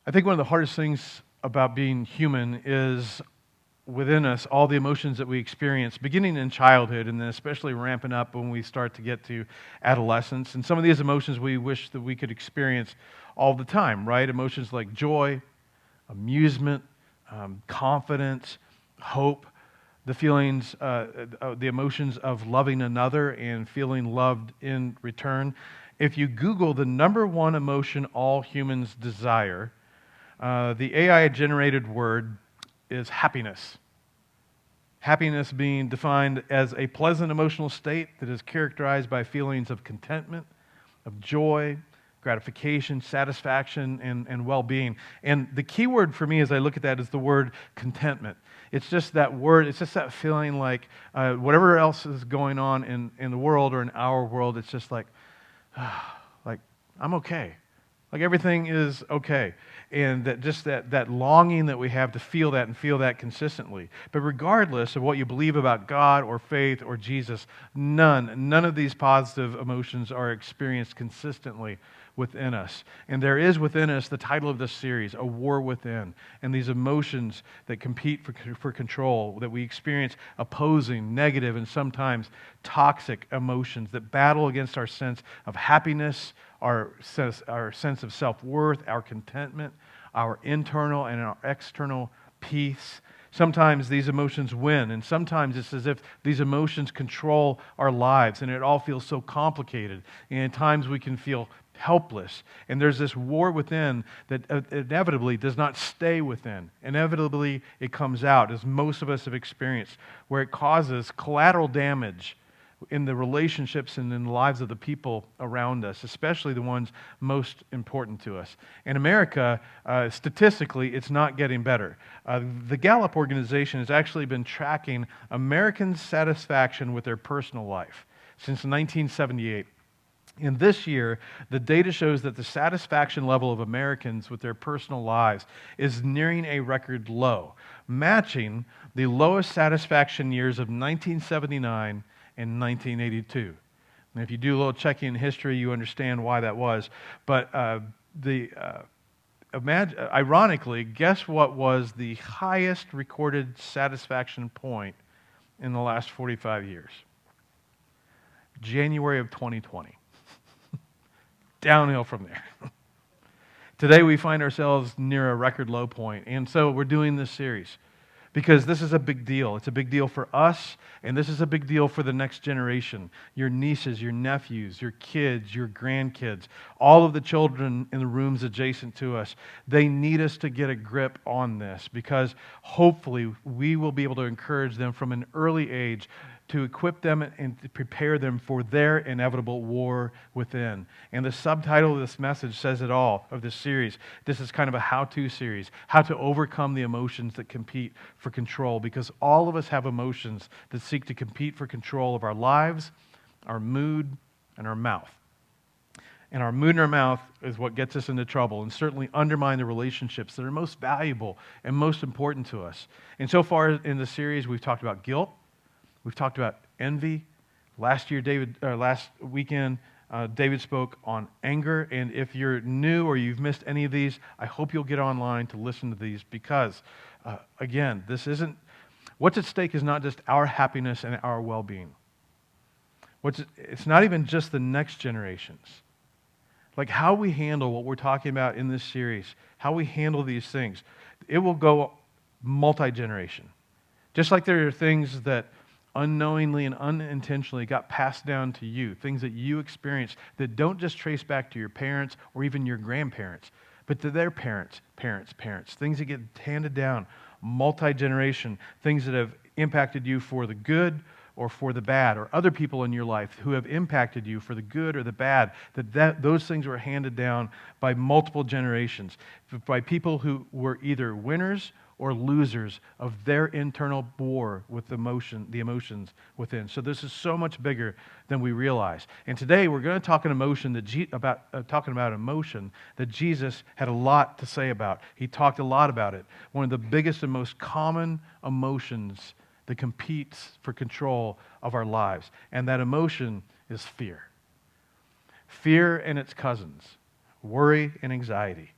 I think one of the hardest things about being human is within us all the emotions that we experience, beginning in childhood and then especially ramping up when we start to get to adolescence. And some of these emotions we wish that we could experience all the time, right? Emotions like joy, amusement, confidence, hope, the feelings, the emotions of loving another and feeling loved in return. If you Google the number one emotion all humans desire, the AI-generated word is happiness. Happiness being defined as a pleasant emotional state that is characterized by feelings of contentment, of joy, gratification, satisfaction, and well-being. And the key word for me as I look at that is the word contentment. It's just that word, it's just that feeling like whatever else is going on in the world or in our world, it's just like, like I'm okay. Like everything is okay. And that just that longing that we have to feel that and feel that consistently. But regardless of what you believe about God or faith or Jesus, none of these positive emotions are experienced consistently within us. And there is within us the title of this series, A War Within. And these emotions that compete for control, that we experience opposing, negative, and sometimes toxic emotions that battle against our sense of happiness, our sense of self-worth, our contentment, our internal and our external peace. Sometimes these emotions win, and sometimes it's as if these emotions control our lives, and it all feels so complicated. And at times we can feel helpless. And there's this war within that inevitably does not stay within. Inevitably, it comes out, as most of us have experienced, where it causes collateral damage in the relationships and in the lives of the people around us, especially the ones most important to us. In America, statistically, it's not getting better. The Gallup organization has actually been tracking Americans' satisfaction with their personal life since 1978. And this year, the data shows that the satisfaction level of Americans with their personal lives is nearing a record low, matching the lowest satisfaction years of 1979 and 1982. And if you do a little checking in history, you understand why that was. But ironically, guess what was the highest recorded satisfaction point in the last 45 years? January of 2020. Downhill from there. Today we find ourselves near a record low point, and so we're doing this series because this is a big deal. It's a big deal for us, and this is a big deal for the next generation. Your nieces, your nephews, your kids, your grandkids, all of the children in the rooms adjacent to us, they need us to get a grip on this because hopefully we will be able to encourage them from an early age to equip them and to prepare them for their inevitable war within. And the subtitle of this message says it all, of this series. This is kind of a how-to series, how to overcome the emotions that compete for control, because all of us have emotions that seek to compete for control of our lives, our mood, and our mouth. And our mood and our mouth is what gets us into trouble and certainly undermine the relationships that are most valuable and most important to us. And so far in the series, we've talked about guilt. We've talked about envy. Last weekend, David spoke on anger. And if you're new or you've missed any of these, I hope you'll get online to listen to these because, again, what's at stake is not just our happiness and our well-being. It's not even just the next generations. Like how we handle what we're talking about in this series, how we handle these things, it will go multi-generation. Just like there are things that unknowingly and unintentionally got passed down to you, things that you experienced that don't just trace back to your parents or even your grandparents, but to their parents, things that get handed down multi-generation, things that have impacted you for the good or for the bad, or other people in your life who have impacted you for the good or the bad, those things were handed down by multiple generations, by people who were either winners or losers of their internal war with the emotions within. So this is so much bigger than we realize. And today we're going to talk an emotion talking about emotion that Jesus had a lot to say about. He talked a lot about it. One of the biggest and most common emotions that competes for control of our lives. And that emotion is fear. Fear and its cousins, worry and anxiety.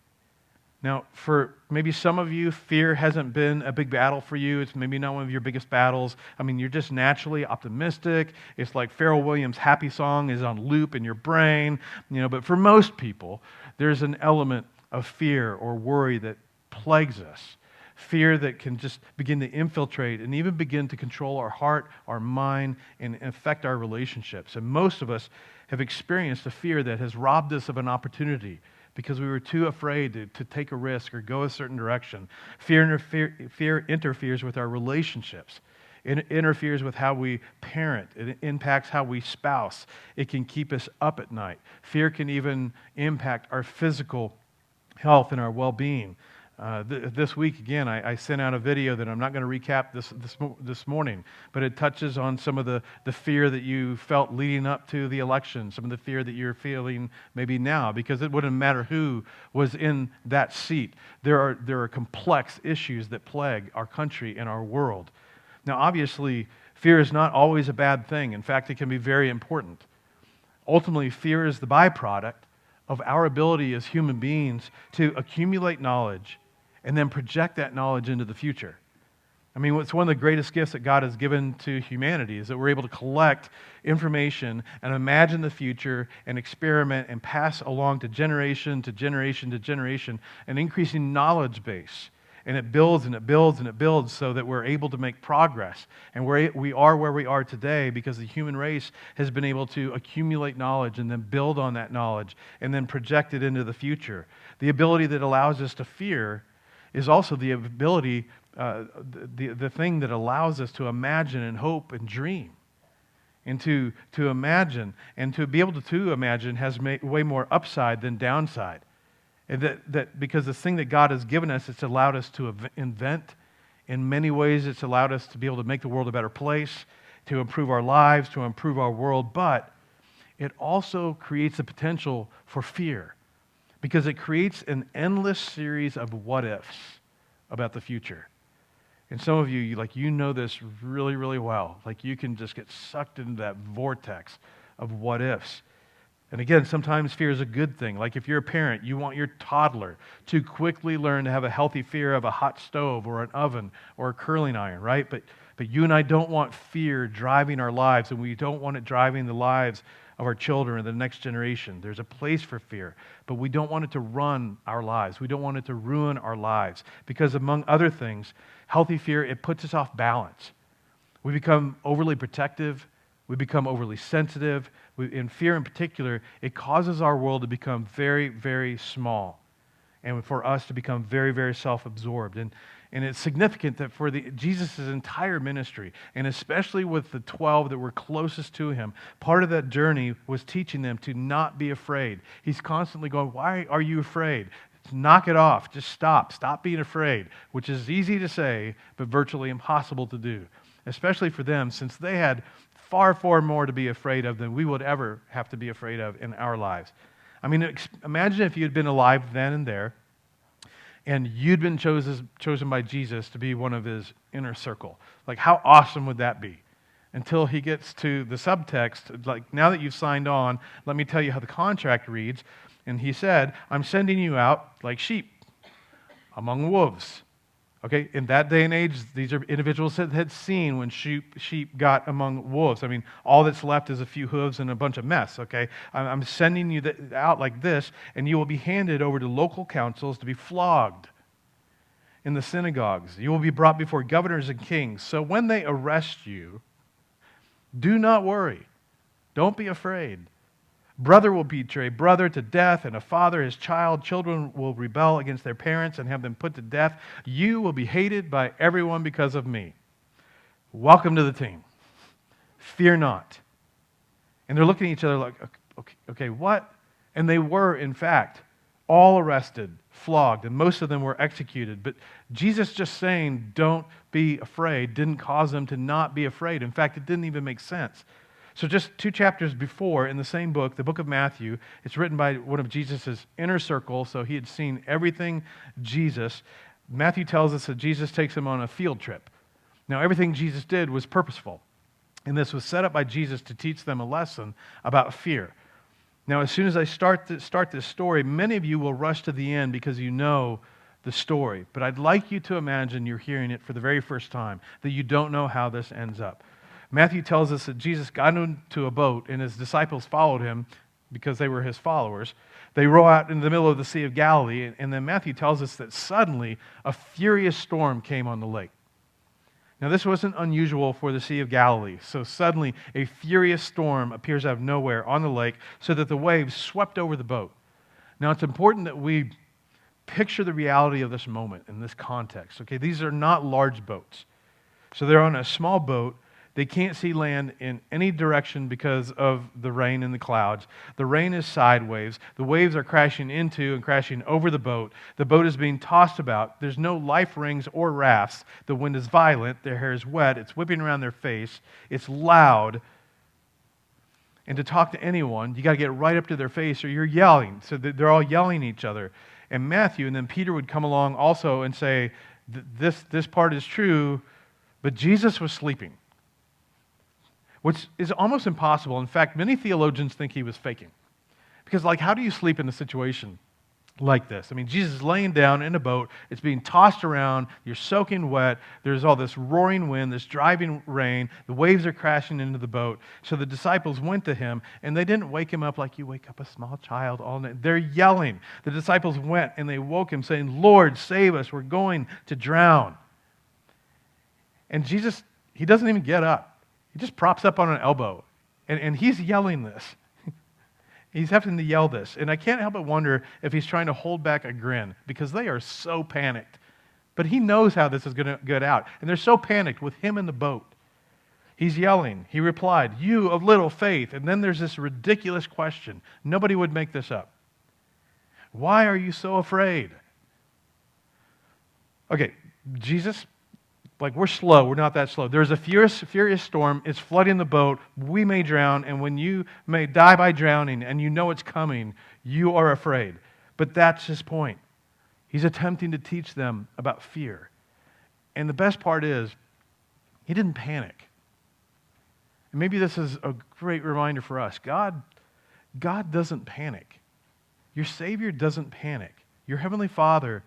Now, for maybe some of you, fear hasn't been a big battle for you. It's maybe not one of your biggest battles. I mean, you're just naturally optimistic. It's like Pharrell Williams' happy song is on loop in your brain. But for most people, there's an element of fear or worry that plagues us. Fear that can just begin to infiltrate and even begin to control our heart, our mind, and affect our relationships. And most of us have experienced a fear that has robbed us of an opportunity because we were too afraid to take a risk or go a certain direction. Fear interferes with our relationships. It interferes with how we parent. It impacts how we spouse. It can keep us up at night. Fear can even impact our physical health and our well-being. This week, again, I sent out a video that I'm not going to recap this morning, but it touches on some of the fear that you felt leading up to the election, some of the fear that you're feeling maybe now, because it wouldn't matter who was in that seat. There are complex issues that plague our country and our world. Now, obviously, fear is not always a bad thing. In fact, it can be very important. Ultimately, fear is the byproduct of our ability as human beings to accumulate knowledge and then project that knowledge into the future. I mean, it's one of the greatest gifts that God has given to humanity is that we're able to collect information and imagine the future and experiment and pass along to generation to generation to generation an increasing knowledge base. And it builds and it builds and it builds so that we're able to make progress. And we are where we are today because the human race has been able to accumulate knowledge and then build on that knowledge and then project it into the future. The ability that allows us to fear is also the ability, the thing that allows us to imagine and hope and dream. And to imagine and to be able to imagine has way more upside than downside. And that because the thing that God has given us, it's allowed us to invent. In many ways, it's allowed us to be able to make the world a better place, to improve our lives, to improve our world. But it also creates the potential for fear because it creates an endless series of what-ifs about the future. And some of you, you know this really, really well. Like you can just get sucked into that vortex of what-ifs. And again, sometimes fear is a good thing. Like if you're a parent, you want your toddler to quickly learn to have a healthy fear of a hot stove or an oven or a curling iron, right? But you and I don't want fear driving our lives, and we don't want it driving the lives of our children and the next generation. There's a place for fear, but we don't want it to run our lives. We don't want it to ruin our lives because among other things, healthy fear, it puts us off balance. We become overly protective. We become overly sensitive. In fear in particular, it causes our world to become very, very small and for us to become very, very self-absorbed. And it's significant that for Jesus' entire ministry, and especially with the 12 that were closest to him, part of that journey was teaching them to not be afraid. He's constantly going, why are you afraid? Knock it off. Just stop. Stop being afraid, which is easy to say, but virtually impossible to do, especially for them since they had far, far more to be afraid of than we would ever have to be afraid of in our lives. I mean, imagine if you had been alive then and there, and you'd been chosen by Jesus to be one of his inner circle. Like, how awesome would that be? Until he gets to the subtext, like, now that you've signed on, let me tell you how the contract reads. And he said, I'm sending you out like sheep among wolves. Okay, in that day and age, these are individuals that had seen when sheep got among wolves. I mean, all that's left is a few hooves and a bunch of mess, okay? I'm sending you out like this, and you will be handed over to local councils to be flogged in the synagogues. You will be brought before governors and kings. So when they arrest you, do not worry. Don't be afraid. Brother will betray brother to death, and a father his child. Children will rebel against their parents and have them put to death. You will be hated by everyone because of me. Welcome to the team. Fear not. And they're looking at each other like, okay, what? And they were, in fact, all arrested, flogged, and most of them were executed. But Jesus just saying, don't be afraid, didn't cause them to not be afraid. In fact, it didn't even make sense. So just 2 chapters before, in the same book, the book of Matthew, it's written by one of Jesus' inner circle, so he had seen everything Jesus. Matthew tells us that Jesus takes him on a field trip. Now, everything Jesus did was purposeful, and this was set up by Jesus to teach them a lesson about fear. Now, as soon as I start this story, many of you will rush to the end because you know the story. But I'd like you to imagine you're hearing it for the very first time, that you don't know how this ends up. Matthew tells us that Jesus got into a boat and his disciples followed him because they were his followers. They row out in the middle of the Sea of Galilee, and then Matthew tells us that suddenly a furious storm came on the lake. Now, this wasn't unusual for the Sea of Galilee. So suddenly, a furious storm appears out of nowhere on the lake so that the waves swept over the boat. Now, it's important that we picture the reality of this moment in this context. Okay, these are not large boats. So they're on a small boat. They can't see land in any direction because of the rain and the clouds. The rain is sideways. The waves are crashing into and crashing over the boat. The boat is being tossed about. There's no life rings or rafts. The wind is violent. Their hair is wet. It's whipping around their face. It's loud. And to talk to anyone, you got to get right up to their face or you're yelling. So they're all yelling at each other. And Matthew and then Peter would come along also and say, this part is true, but Jesus was sleeping. Which is almost impossible. In fact, many theologians think he was faking. Because, how do you sleep in a situation like this? I mean, Jesus is laying down in a boat. It's being tossed around. You're soaking wet. There's all this roaring wind, this driving rain. The waves are crashing into the boat. So the disciples went to him, and they didn't wake him up like you wake up a small child all night. They're yelling. The disciples went, and they woke him, saying, "Lord, save us. We're going to drown." And Jesus, he doesn't even get up. He just props up on an elbow, and he's yelling this. He's having to yell this. And I can't help but wonder if he's trying to hold back a grin because they are so panicked. But he knows how this is going to get out. And they're so panicked with him in the boat. He's yelling. He replied, "You of little faith." And then there's this ridiculous question. Nobody would make this up. "Why are you so afraid?" Okay, Jesus, we're slow. We're not that slow. There's a furious storm. It's flooding the boat. We may drown, and when you may die by drowning, and you know it's coming, you are afraid. But that's his point. He's attempting to teach them about fear. And the best part is, he didn't panic. And maybe this is a great reminder for us. God doesn't panic. Your Savior doesn't panic. Your Heavenly Father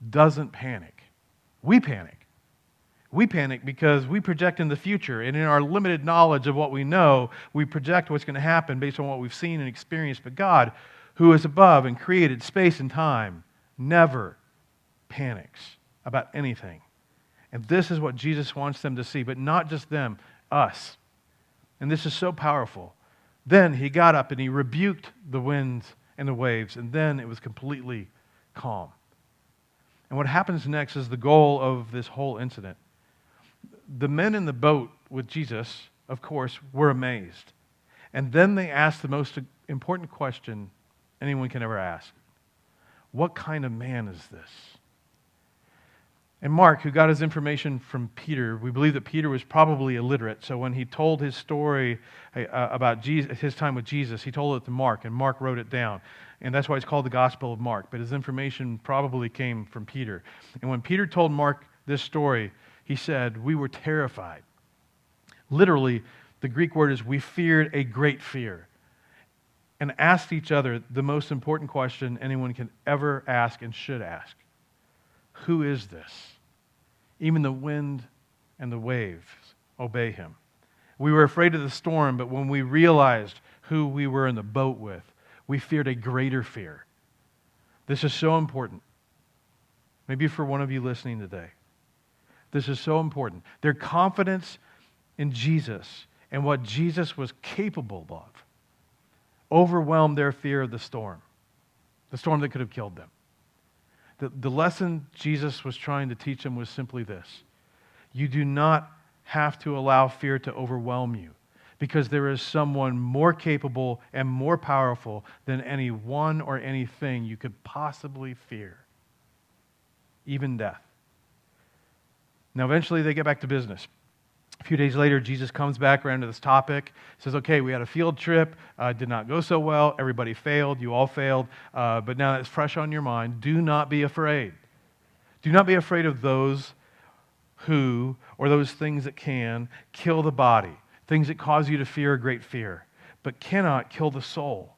doesn't panic. We panic. We panic because we project in the future, and in our limited knowledge of what we know, we project what's going to happen based on what we've seen and experienced. But God, who is above and created space and time, never panics about anything. And this is what Jesus wants them to see, but not just them, us. And this is so powerful. Then he got up and he rebuked the winds and the waves, and then it was completely calm. And what happens next is the goal of this whole incident. The men in the boat with Jesus, of course, were amazed. And then they asked the most important question anyone can ever ask. What kind of man is this? And Mark, who got his information from Peter, we believe that Peter was probably illiterate. So when he told his story about Jesus, his time with Jesus, he told it to Mark, and Mark wrote it down. And that's why it's called the Gospel of Mark. But his information probably came from Peter. And when Peter told Mark this story, he said, "We were terrified." Literally, the Greek word is, "we feared a great fear," and asked each other the most important question anyone can ever ask and should ask. Who is this? Even the wind and the waves obey him. We were afraid of the storm, but when we realized who we were in the boat with, we feared a greater fear. This is so important. Maybe for one of you listening today. This is so important. Their confidence in Jesus and what Jesus was capable of overwhelmed their fear of the storm that could have killed them. The lesson Jesus was trying to teach them was simply this. You do not have to allow fear to overwhelm you because there is someone more capable and more powerful than anyone or anything you could possibly fear, even death. Now, eventually they get back to business. A few days later, Jesus comes back around to this topic, says, "Okay, we had a field trip, did not go so well, everybody failed, you all failed, but now it's fresh on your mind. Do not be afraid. Do not be afraid of those who, or those things that can, kill the body, things that cause you to fear a great fear, but cannot kill the soul.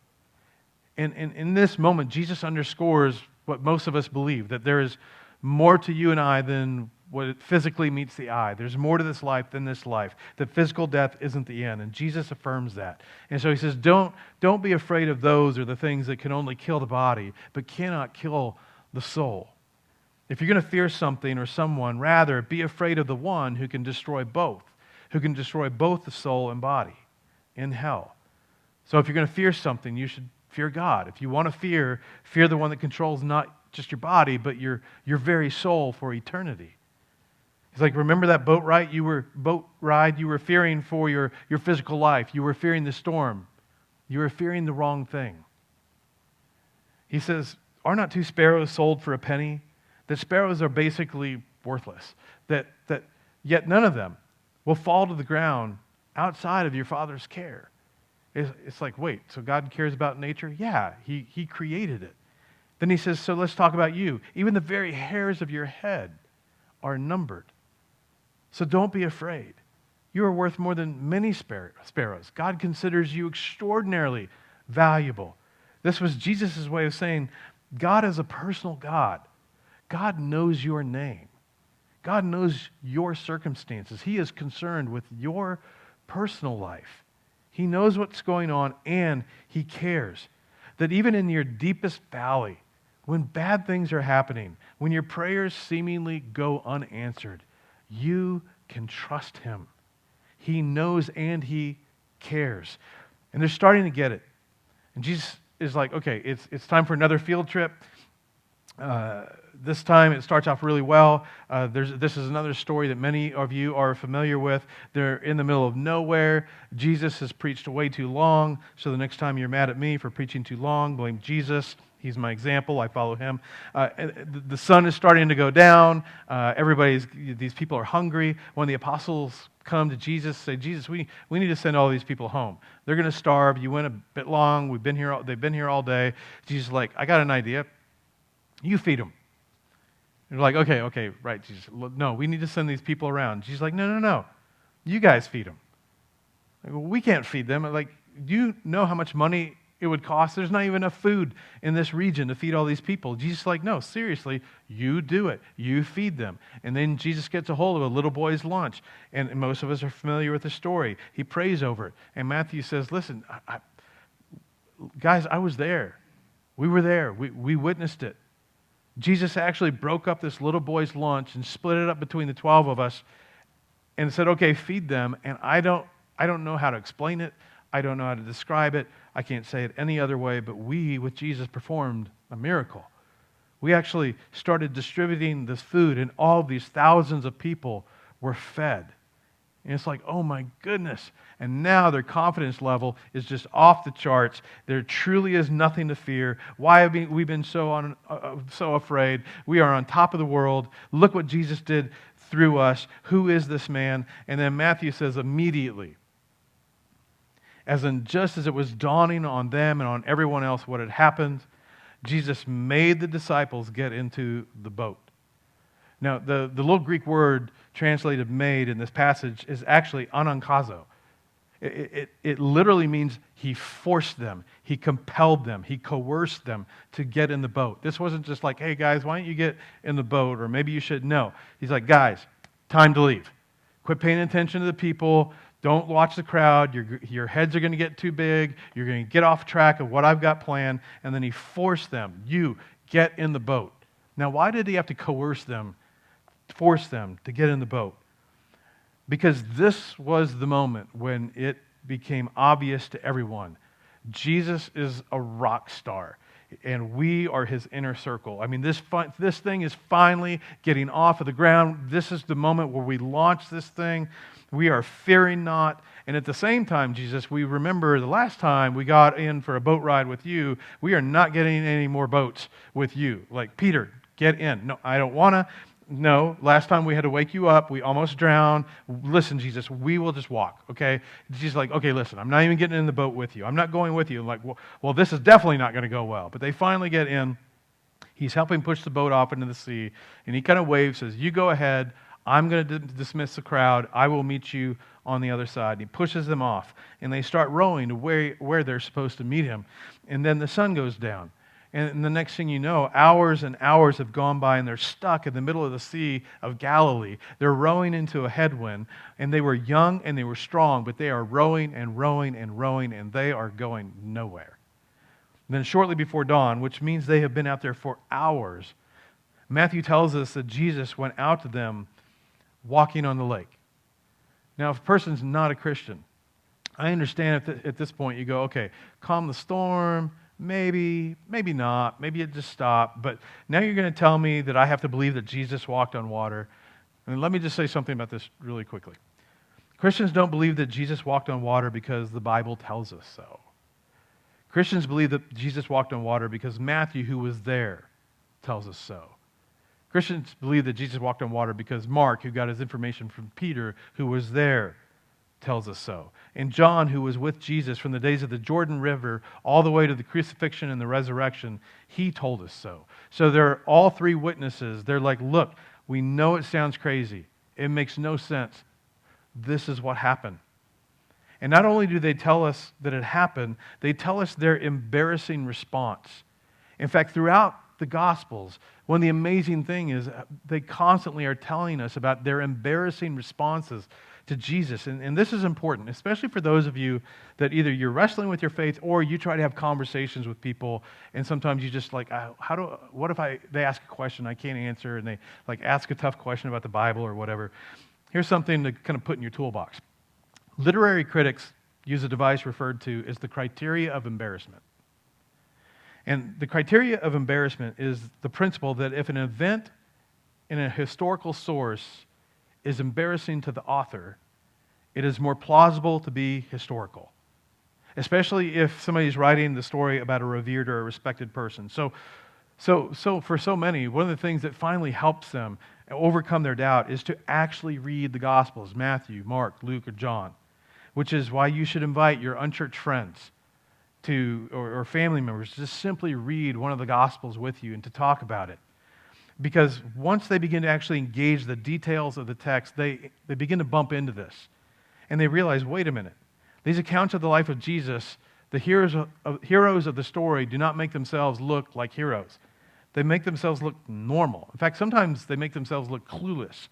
And in this moment, Jesus underscores what most of us believe, that there is more to you and I than what physically meets the eye. There's more to this life than this life. That physical death isn't the end, and Jesus affirms that. And so he says, don't be afraid of those or the things that can only kill the body, but cannot kill the soul. If you're going to fear something or someone, rather be afraid of the one who can destroy both the soul and body in hell. So if you're going to fear something, you should fear God. If you want to fear the one that controls not just your body, but your very soul for eternity. He's like, remember that boat ride you were fearing for your physical life. You were fearing the storm. You were fearing the wrong thing. He says, are not two sparrows sold for a penny? That sparrows are basically worthless. That yet none of them will fall to the ground outside of your Father's care. It's like, wait, so God cares about nature? Yeah, He created it. Then he says, so let's talk about you. Even the very hairs of your head are numbered. So don't be afraid. You are worth more than many sparrows. God considers you extraordinarily valuable. This was Jesus' way of saying, God is a personal God. God knows your name. God knows your circumstances. He is concerned with your personal life. He knows what's going on, and He cares. That even in your deepest valley, when bad things are happening, when your prayers seemingly go unanswered, you can trust Him. He knows and He cares. And they're starting to get it. And Jesus is like, okay, it's time for another field trip. This time it starts off really well. This is another story that many of you are familiar with. They're in the middle of nowhere. Jesus has preached way too long, so the next time you're mad at me for preaching too long, blame Jesus. He's my example. I follow him. The sun is starting to go down. These people are hungry. When the apostles come to Jesus, say, Jesus, we need to send all these people home. They're going to starve. You went a bit long. They've been here all day. Jesus is like, I got an idea. You feed them. They're like, okay, right, Jesus. No, we need to send these people around. Jesus is like, no. You guys feed them. Like, well, we can't feed them. Like, do you know how much money it would cost? There's not even enough food in this region to feed all these people. Jesus is like, no, seriously, you do it. You feed them. And then Jesus gets a hold of a little boy's lunch. And most of us are familiar with the story. He prays over it. And Matthew says, listen, guys, I was there. We were there. We witnessed it. Jesus actually broke up this little boy's lunch and split it up between the 12 of us and said, okay, feed them. And I don't know how to explain it. I don't know how to describe it. I can't say it any other way, but we, with Jesus, performed a miracle. We actually started distributing this food, and all of these thousands of people were fed. And it's like, oh my goodness. And now their confidence level is just off the charts. There truly is nothing to fear. Why have we been so afraid? We are on top of the world. Look what Jesus did through us. Who is this man? And then Matthew says immediately, just as it was dawning on them and on everyone else what had happened, Jesus made the disciples get into the boat. Now, the little Greek word translated made in this passage is actually anankazo. It literally means he forced them, he compelled them, he coerced them to get in the boat. This wasn't just like, hey guys, why don't you get in the boat, or maybe you should. No. He's like, guys, time to leave. Quit paying attention to the people. Don't watch the crowd. Your heads are going to get too big. You're going to get off track of what I've got planned. And then he forced them. You get in the boat. Now, why did he have to force them to get in the boat? Because this was the moment when it became obvious to everyone. Jesus is a rock star, and we are his inner circle. I mean, this thing is finally getting off of the ground. This is the moment where we launch this thing. We are fearing not. And at the same time, Jesus, we remember the last time we got in for a boat ride with you, we are not getting any more boats with you. Like, Peter, get in. No, I don't want to. No, last time we had to wake you up. We almost drowned. Listen, Jesus, we will just walk, okay? Jesus like, okay, listen, I'm not even getting in the boat with you. I'm not going with you. I'm like, well, this is definitely not going to go well. But they finally get in. He's helping push the boat off into the sea, and he kind of waves, says, you go ahead. I'm going to dismiss the crowd. I will meet you on the other side. He pushes them off, and they start rowing to where they're supposed to meet him. And then the sun goes down. And the next thing you know, hours and hours have gone by, and they're stuck in the middle of the Sea of Galilee. They're rowing into a headwind, and they were young and they were strong, but they are rowing and rowing and rowing, and they are going nowhere. And then shortly before dawn, which means they have been out there for hours, Matthew tells us that Jesus went out to them walking on the lake. Now, if a person's not a Christian, I understand at this point you go, okay, calm the storm, maybe not, maybe it just stopped, but now you're going to tell me that I have to believe that Jesus walked on water. And let me just say something about this really quickly. Christians don't believe that Jesus walked on water because the Bible tells us so. Christians believe that Jesus walked on water because Matthew, who was there, tells us so. Christians believe that Jesus walked on water because Mark, who got his information from Peter, who was there, tells us so. And John, who was with Jesus from the days of the Jordan River all the way to the crucifixion and the resurrection, he told us so. So they're all three witnesses. They're like, look, we know it sounds crazy. It makes no sense. This is what happened. And not only do they tell us that it happened, they tell us their embarrassing response. In fact, throughout the Gospels, one of the amazing things is they constantly are telling us about their embarrassing responses to Jesus. And this is important, especially for those of you that either you're wrestling with your faith or you try to have conversations with people, and sometimes you just like, what if they ask a question I can't answer, and they like ask a tough question about the Bible or whatever. Here's something to kind of put in your toolbox. Literary critics use a device referred to as the criteria of embarrassment. And the criteria of embarrassment is the principle that if an event in a historical source is embarrassing to the author, it is more plausible to be historical, especially if somebody's writing the story about a revered or a respected person. So for so many, one of the things that finally helps them overcome their doubt is to actually read the Gospels, Matthew, Mark, Luke, or John, which is why you should invite your unchurched friends or family members to just simply read one of the Gospels with you and to talk about it. Because once they begin to actually engage the details of the text, they begin to bump into this. And they realize, wait a minute, these accounts of the life of Jesus, the heroes of the story do not make themselves look like heroes. They make themselves look normal. In fact, sometimes they make themselves look clueless.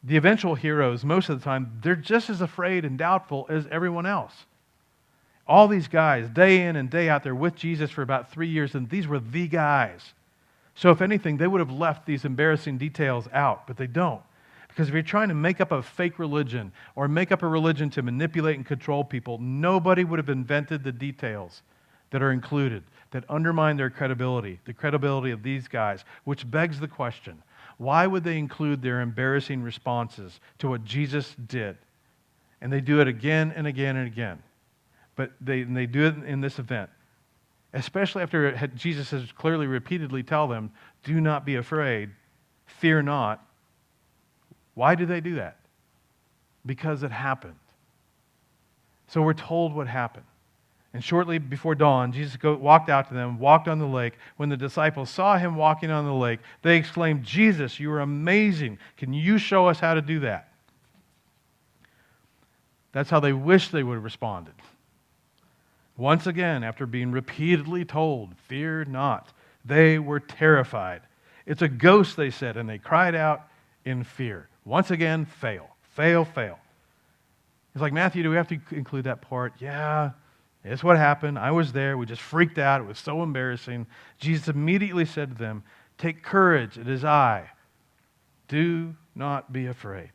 The eventual heroes, most of the time, they're just as afraid and doubtful as everyone else. All these guys, day in and day out, they're with Jesus for about 3 years, and these were the guys. So if anything, they would have left these embarrassing details out, but they don't. Because if you're trying to make up a fake religion or make up a religion to manipulate and control people, nobody would have invented the details that are included, that undermine their credibility, the credibility of these guys, which begs the question, why would they include their embarrassing responses to what Jesus did? And they do it again and again and again. But they do it in this event, especially after Jesus has clearly, repeatedly tell them, do not be afraid, fear not. Why do they do that? Because it happened. So we're told what happened. And shortly before dawn, Jesus walked out to them, walked on the lake. When the disciples saw him walking on the lake, they exclaimed, Jesus, you are amazing. Can you show us how to do that? That's how they wish they would have responded. Once again, after being repeatedly told, fear not, they were terrified. It's a ghost, they said, and they cried out in fear. Once again, fail. It's like, Matthew, do we have to include that part? Yeah, it's what happened. I was there. We just freaked out. It was so embarrassing. Jesus immediately said to them, take courage. It is I. Do not be afraid.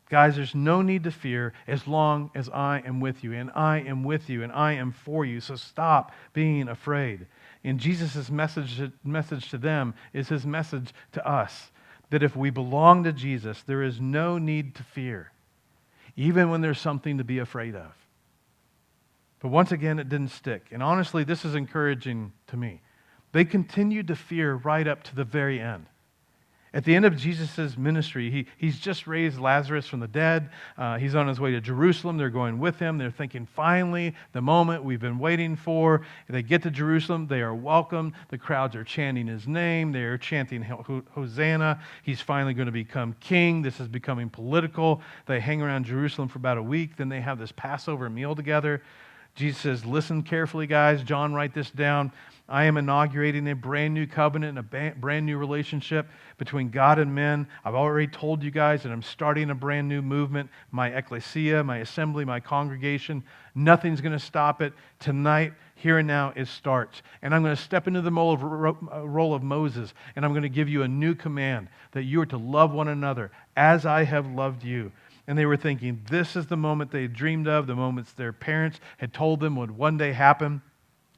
Guys, there's no need to fear as long as I am with you, and I am with you, and I am for you. So stop being afraid. And Jesus' message to them is his message to us, that if we belong to Jesus, there is no need to fear, even when there's something to be afraid of. But once again, it didn't stick. And honestly, this is encouraging to me. They continued to fear right up to the very end. At the end of Jesus' ministry, he's just raised Lazarus from the dead. He's on his way to Jerusalem. They're going with him. They're thinking, finally, the moment we've been waiting for. They get to Jerusalem. They are welcomed. The crowds are chanting his name. They are chanting Hosanna. He's finally going to become king. This is becoming political. They hang around Jerusalem for about a week. Then they have this Passover meal together. Jesus says, listen carefully, guys. John, write this down. I am inaugurating a brand new covenant, a brand new relationship between God and men. I've already told you guys that I'm starting a brand new movement, my ecclesia, my assembly, my congregation. Nothing's going to stop it. Tonight, here and now, it starts. And I'm going to step into the role of Moses, and I'm going to give you a new command that you are to love one another as I have loved you. And they were thinking, this is the moment they dreamed of, the moments their parents had told them would one day happen.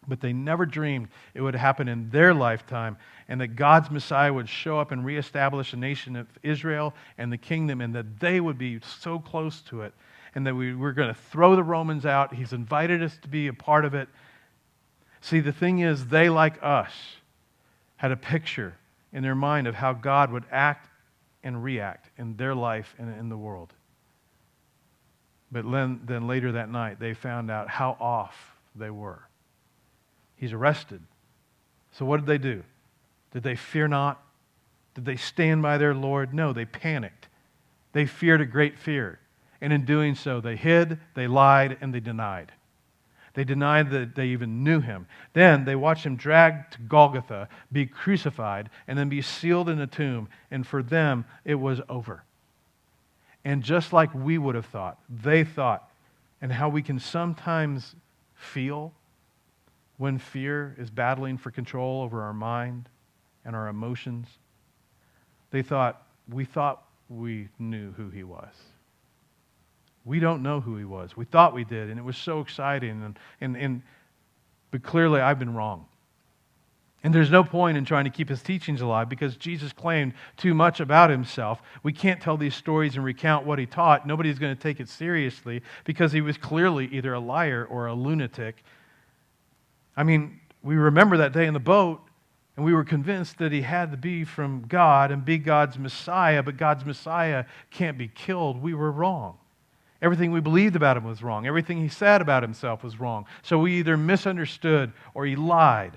But they never dreamed it would happen in their lifetime, and that God's Messiah would show up and reestablish the nation of Israel and the kingdom, and that they would be so close to it, and that we were going to throw the Romans out. He's invited us to be a part of it. See, the thing is, they, like us, had a picture in their mind of how God would act and react in their life and in the world. But then later that night, they found out how off they were. He's arrested. So what did they do? Did they fear not? Did they stand by their Lord? No, they panicked. They feared a great fear. And in doing so, they hid, they lied, and they denied. They denied that they even knew him. Then they watched him dragged to Golgotha, be crucified, and then be sealed in a tomb. And for them, it was over. And just like we would have thought, they thought, and how we can sometimes feel when fear is battling for control over our mind and our emotions, we thought we knew who he was. We don't know who he was. We thought we did, and it was so exciting. But clearly I've been wrong. And there's no point in trying to keep his teachings alive because Jesus claimed too much about himself. We can't tell these stories and recount what he taught. Nobody's going to take it seriously because he was clearly either a liar or a lunatic. I mean, we remember that day in the boat, and we were convinced that he had to be from God and be God's Messiah, but God's Messiah can't be killed. We were wrong. Everything we believed about him was wrong. Everything he said about himself was wrong. So we either misunderstood or he lied.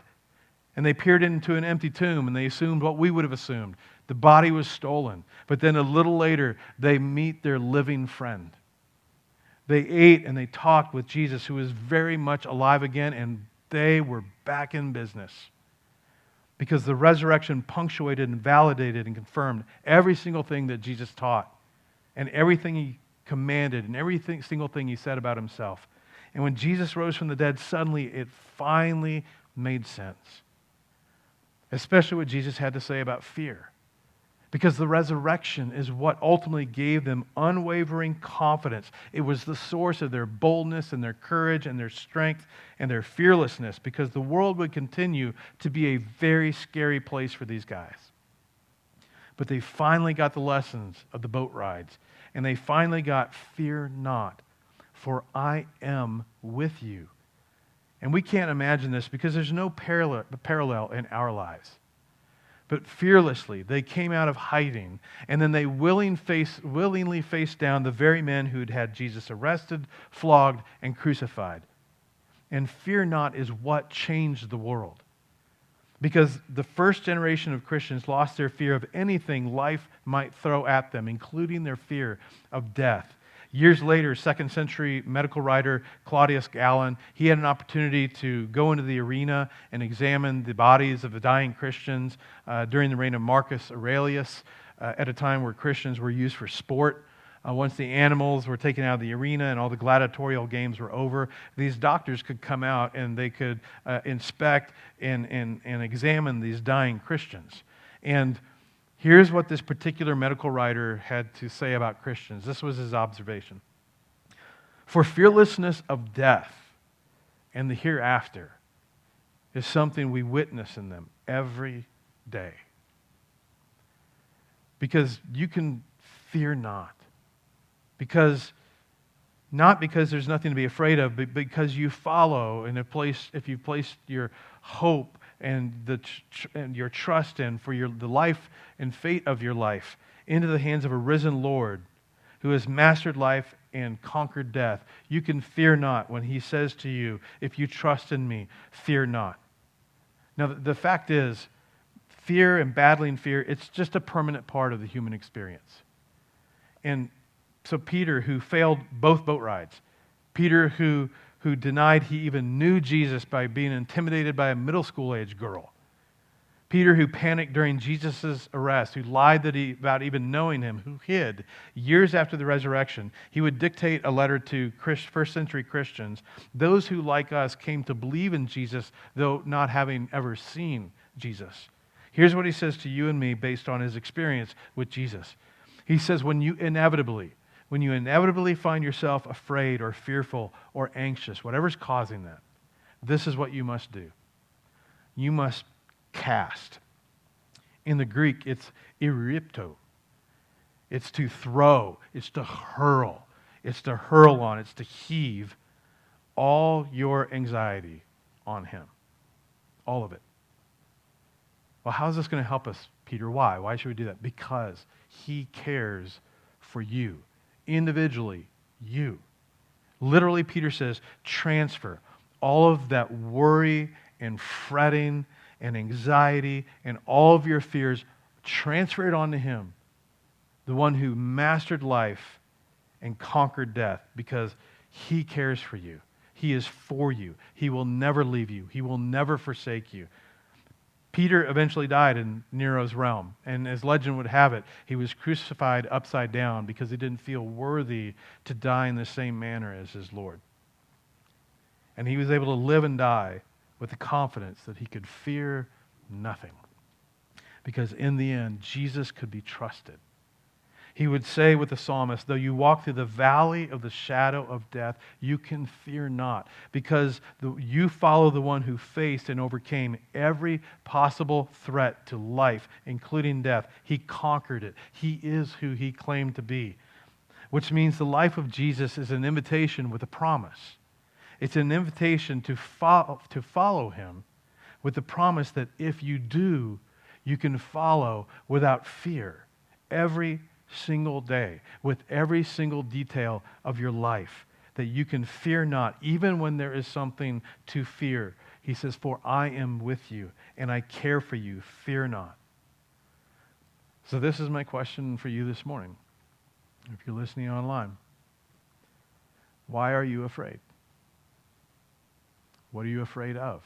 And they peered into an empty tomb, and they assumed what we would have assumed. The body was stolen. But then a little later, they meet their living friend. They ate and they talked with Jesus, who was very much alive again, and they were back in business. Because the resurrection punctuated and validated and confirmed every single thing that Jesus taught, and everything he commanded, and every single thing he said about himself. And when Jesus rose from the dead, suddenly it finally made sense. Especially what Jesus had to say about fear. Because the resurrection is what ultimately gave them unwavering confidence. It was the source of their boldness and their courage and their strength and their fearlessness, because the world would continue to be a very scary place for these guys. But they finally got the lessons of the boat rides, and they finally got, fear not, for I am with you. And we can't imagine this because there's no parallel in our lives. But fearlessly, they came out of hiding, and then they willingly faced down the very men who'd had Jesus arrested, flogged, and crucified. And fear not is what changed the world. Because the first generation of Christians lost their fear of anything life might throw at them, including their fear of death. Years later, 2nd century medical writer Claudius Galen, he had an opportunity to go into the arena and examine the bodies of the dying Christians during the reign of Marcus Aurelius, at a time where Christians were used for sport. Once the animals were taken out of the arena and all the gladiatorial games were over, these doctors could come out and they could inspect and examine these dying Christians. And here's what this particular medical writer had to say about Christians. This was his observation. For fearlessness of death and the hereafter is something we witness in them every day. Because you can fear not. Not because there's nothing to be afraid of, but because you follow, and if you've placed your hope and and your trust in for the life and fate of your life into the hands of a risen Lord who has mastered life and conquered death, you can fear not when he says to you, if you trust in me, fear not. Now, the fact is, fear and battling fear, it's just a permanent part of the human experience. And so Peter, who failed both boat rides, Peter, who denied he even knew Jesus by being intimidated by a middle school age girl, Peter, who panicked during Jesus' arrest, who lied about even knowing him, who hid years after the resurrection, he would dictate a letter to first century Christians, those who, like us, came to believe in Jesus, though not having ever seen Jesus. Here's what he says to you and me based on his experience with Jesus. He says, when you inevitably find yourself afraid or fearful or anxious, whatever's causing that, this is what you must do. You must cast. In the Greek, it's eripto. It's to throw. It's to hurl. It's to hurl on. It's to heave all your anxiety on him. All of it. Well, how is this going to help us, Peter? Why? Why should we do that? Because he cares for you. Individually, you. Literally, Peter says, transfer all of that worry and fretting and anxiety and all of your fears, transfer it onto him, the one who mastered life and conquered death, because he cares for you. He is for you. He will never leave you. He will never forsake you. Peter eventually died in Nero's realm, and as legend would have it, he was crucified upside down because he didn't feel worthy to die in the same manner as his Lord. And he was able to live and die with the confidence that he could fear nothing, because in the end, Jesus could be trusted. He would say with the psalmist, though you walk through the valley of the shadow of death, you can fear not, because you follow the one who faced and overcame every possible threat to life, including death. He conquered it. He is who he claimed to be, which means the life of Jesus is an invitation with a promise. It's an invitation to follow him with the promise that if you do, you can follow without fear every single day, with every single detail of your life, that you can fear not, even when there is something to fear. He says, for I am with you, and I care for you. Fear not. So this is my question for you this morning, if you're listening online. Why are you afraid? What are you afraid of?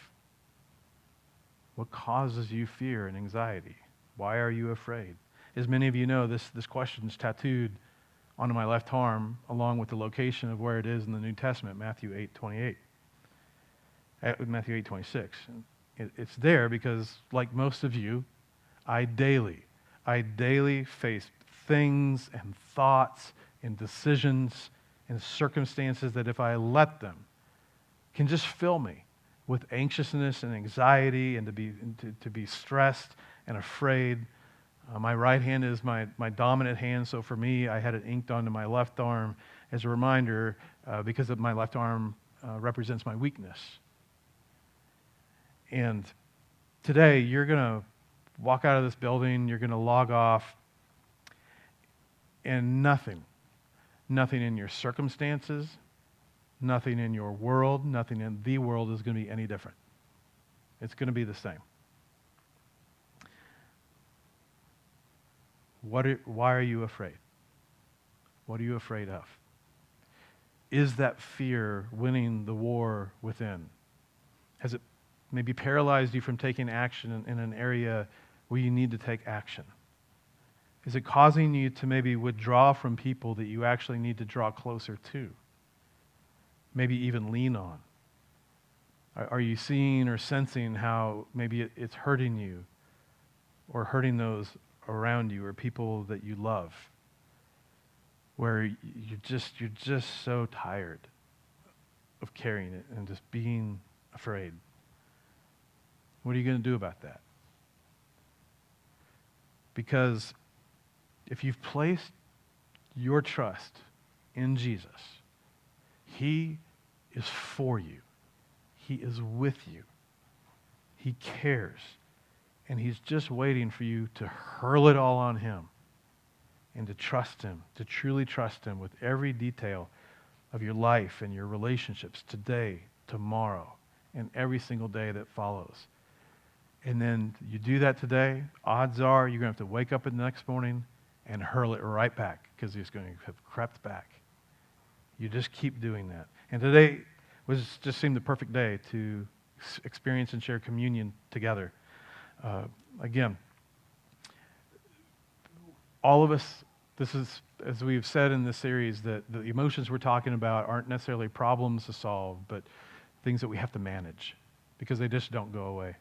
What causes you fear and anxiety? Why are you afraid? As many of you know, this question is tattooed onto my left arm, along with the location of where it is in the New Testament, Matthew 8:26. It's there because, like most of you, I daily face things and thoughts and decisions and circumstances that, if I let them, can just fill me with anxiousness and anxiety, and to be stressed and afraid. My right hand is my dominant hand, so for me, I had it inked onto my left arm as a reminder, because my left arm represents my weakness. And today, you're going to walk out of this building, you're going to log off, and nothing in your circumstances, nothing in your world, nothing in the world is going to be any different. It's going to be the same. Why are you afraid? What are you afraid of? Is that fear winning the war within? Has it maybe paralyzed you from taking action in an area where you need to take action? Is it causing you to maybe withdraw from people that you actually need to draw closer to? Maybe even lean on? Are you seeing or sensing how maybe it's hurting you or hurting those around you or people that you love, where you're just so tired of carrying it and just being afraid? What are you going to do about that? Because if you've placed your trust in Jesus, He is for you. He is with you. He cares. And he's just waiting for you to hurl it all on him and to trust him, to truly trust him with every detail of your life and your relationships today, tomorrow, and every single day that follows. And then you do that today, odds are you're going to have to wake up the next morning and hurl it right back because he's going to have crept back. You just keep doing that. And today just seemed the perfect day to experience and share communion together. Again, all of us, this is, as we've said in this series, that the emotions we're talking about aren't necessarily problems to solve, but things that we have to manage because they just don't go away.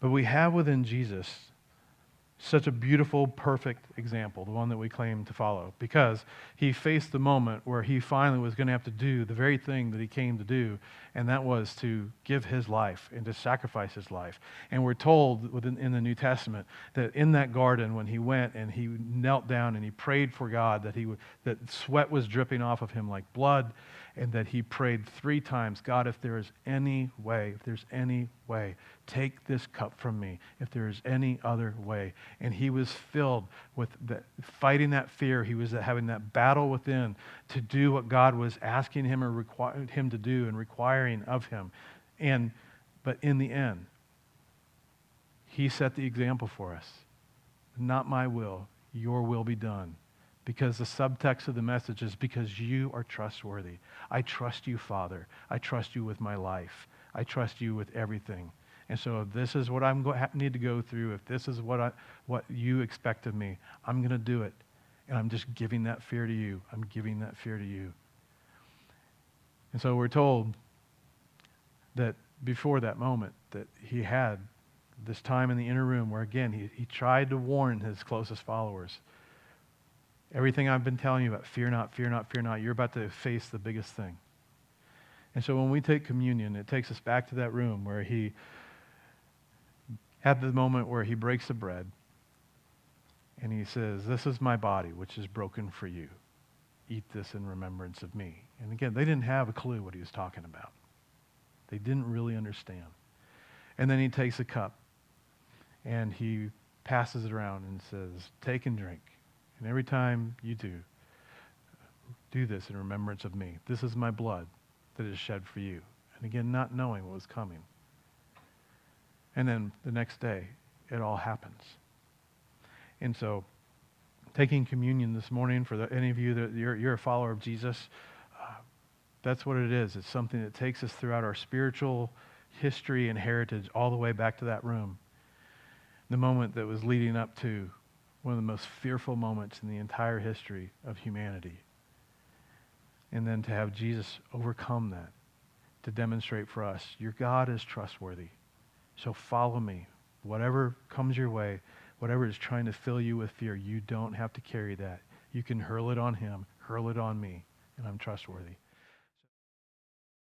But we have within Jesus such a beautiful, perfect example, the one that we claim to follow, because he faced the moment where he finally was going to have to do the very thing that he came to do, and that was to give his life and to sacrifice his life. And we're told in the New Testament that in that garden, when he went and he knelt down and he prayed for God, that sweat was dripping off of him like blood, and that he prayed 3 times, God, if there's any way, take this cup from me, if there is any other way. And he was filled with fighting that fear. He was having that battle within to do what God was asking him or required him to do and requiring of him. But in the end, he set the example for us. Not my will, your will be done. Because the subtext of the message is because you are trustworthy. I trust you, Father. I trust you with my life. I trust you with everything. And so if this is what I need to go through, if this is what you expect of me, I'm going to do it. And I'm just giving that fear to you. I'm giving that fear to you. And so we're told that before that moment that he had this time in the inner room where, again, he tried to warn his closest followers. Everything I've been telling you about, fear not, fear not, fear not, you're about to face the biggest thing. And so when we take communion, it takes us back to that room where he had the moment where he breaks the bread and he says, this is my body, which is broken for you. Eat this in remembrance of me. And again, they didn't have a clue what he was talking about. They didn't really understand. And then he takes a cup and he passes it around and says, take and drink. And every time you do this in remembrance of me. This is my blood that is shed for you. And again, not knowing what was coming. And then the next day, it all happens. And so, taking communion this morning, for any of you that you're a follower of Jesus, that's what it is. It's something that takes us throughout our spiritual history and heritage all the way back to that room. The moment that was leading up to one of the most fearful moments in the entire history of humanity. And then to have Jesus overcome that, to demonstrate for us, your God is trustworthy. So follow me. Whatever comes your way, whatever is trying to fill you with fear, you don't have to carry that. You can hurl it on him, hurl it on me, and I'm trustworthy.